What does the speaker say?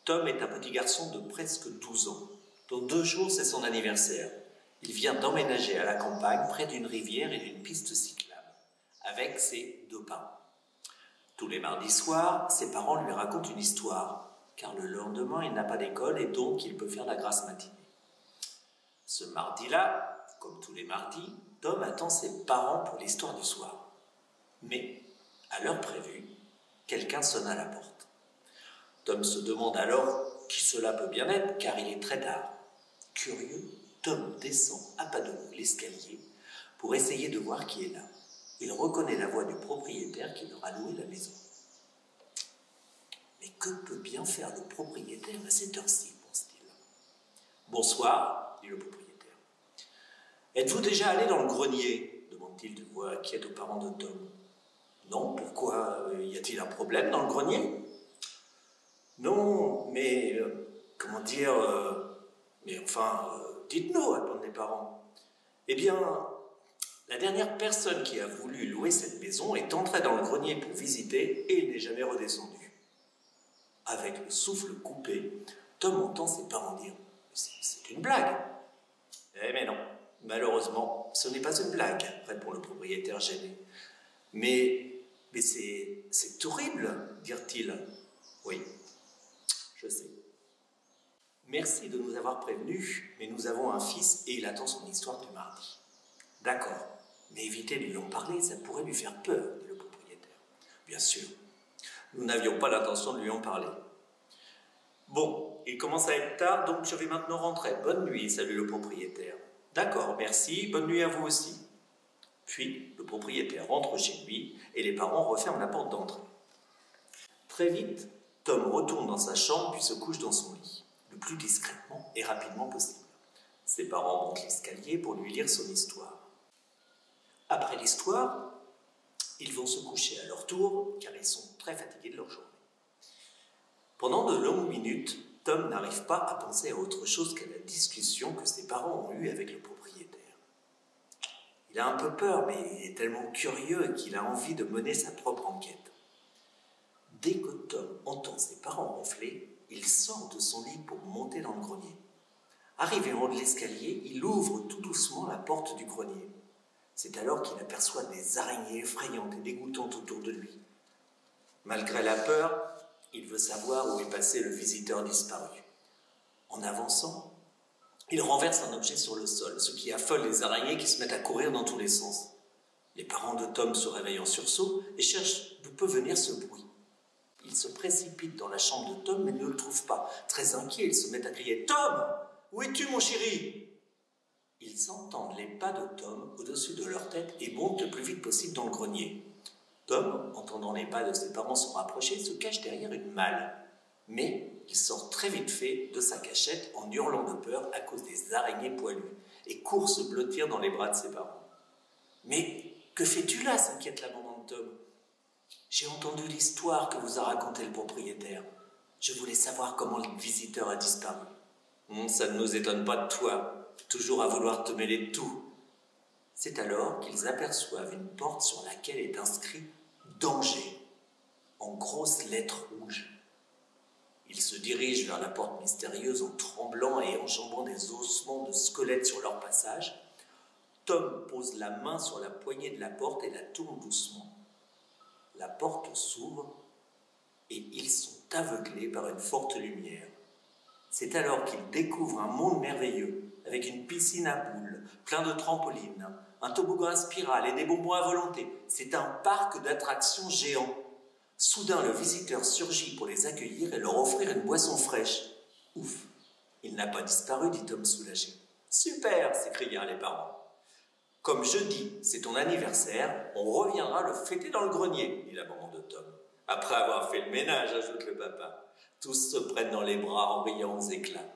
Tom est un petit garçon de presque 12 ans. Dans 2 jours, c'est son anniversaire. Il vient d'emménager à la campagne, près d'une rivière et d'une piste cyclable, avec ses 2 parents. Tous les mardis soirs, ses parents lui racontent une histoire, car le lendemain, il n'a pas d'école et donc il peut faire la grasse matinée. Ce mardi-là, comme tous les mardis, Tom attend ses parents pour l'histoire du soir. Mais, à l'heure prévue, quelqu'un sonne à la porte. Tom se demande alors qui cela peut bien être, car il est très tard. Curieux, Tom descend à pas de loup l'escalier pour essayer de voir qui est là. Il reconnaît la voix du propriétaire qui leur a loué la maison. Mais que peut bien faire le propriétaire à cette heure-ci, pense-t-il. « Bonsoir, dit le propriétaire. « Êtes-vous déjà allé dans le grenier ?» demande-t-il d'une voix inquiète aux parents de Tom. « Non, pourquoi? Y a-t-il un problème dans le grenier ?»« Non, mais... comment dire... mais enfin, dites-nous, répondent les parents. « Eh bien, la dernière personne qui a voulu louer cette maison est entrée dans le grenier pour visiter et il n'est jamais redescendu. » Avec le souffle coupé, Tom entend ses parents dire « C'est une blague !»« Eh mais non, malheureusement, ce n'est pas une blague, » répond le propriétaire gêné. « Mais c'est horrible, dirent-ils. »« Oui, je sais. Merci de nous avoir prévenus, mais nous avons un fils et il attend son histoire du mardi. »« D'accord, mais évitez de lui en parler, ça pourrait lui faire peur, dit le propriétaire. »« Bien sûr, nous n'avions pas l'intention de lui en parler. »« Bon, il commence à être tard, donc je vais maintenant rentrer. Bonne nuit, salue le propriétaire. »« D'accord, merci, bonne nuit à vous aussi. » Puis, le propriétaire rentre chez lui et les parents referment la porte d'entrée. Très vite, Tom retourne dans sa chambre puis se couche dans son lit, le plus discrètement et rapidement possible. Ses parents montent l'escalier pour lui lire son histoire. Après l'histoire, ils vont se coucher à leur tour car ils sont très fatigués de leur journée. Pendant de longues minutes, Tom n'arrive pas à penser à autre chose qu'à la discussion que ses parents ont eue avec le propriétaire. Il a un peu peur, mais il est tellement curieux qu'il a envie de mener sa propre enquête. Dès que Tom entend ses parents ronfler, il sort de son lit pour monter dans le grenier. Arrivé en haut de l'escalier, il ouvre tout doucement la porte du grenier. C'est alors qu'il aperçoit des araignées effrayantes et dégoûtantes autour de lui. Malgré la peur, il veut savoir où est passé le visiteur disparu. En avançant, il renverse un objet sur le sol, ce qui affole les araignées qui se mettent à courir dans tous les sens. Les parents de Tom se réveillent en sursaut et cherchent d'où peut venir ce bruit. Ils se précipitent dans la chambre de Tom mais ne le trouvent pas. Très inquiets, ils se mettent à crier « Tom, où es-tu mon chéri ?» Ils entendent les pas de Tom au-dessus de leur tête et montent le plus vite possible dans le grenier. Tom, entendant les pas de ses parents se rapprocher, se cache derrière une malle. Mais il sort très vite fait de sa cachette en hurlant de peur à cause des araignées poilues et court se blottir dans les bras de ses parents. « Mais que fais-tu là ?» s'inquiète la maman de Tom. « J'ai entendu l'histoire que vous a racontée le propriétaire. Je voulais savoir comment le visiteur a disparu. »« Ça ne nous étonne pas de toi, toujours à vouloir te mêler de tout. » C'est alors qu'ils aperçoivent une porte sur laquelle est inscrit « Danger » en grosses lettres rouges. Ils se dirigent vers la porte mystérieuse en tremblant et enjambant des ossements de squelettes sur leur passage. Tom pose la main sur la poignée de la porte et la tourne doucement. La porte s'ouvre et ils sont aveuglés par une forte lumière. C'est alors qu'ils découvrent un monde merveilleux, avec une piscine à boules, plein de trampolines, un toboggan à spirale et des bonbons à volonté. C'est un parc d'attractions géant. Soudain, le visiteur surgit pour les accueillir et leur offrir une boisson fraîche. « Ouf, il n'a pas disparu, » dit Tom soulagé. « Super !» s'écrièrent les parents. « Comme jeudi, c'est ton anniversaire, on reviendra le fêter dans le grenier, » dit la maman de Tom. « Après avoir fait le ménage, » ajoute le papa. Tous se prennent dans les bras en riant aux éclats.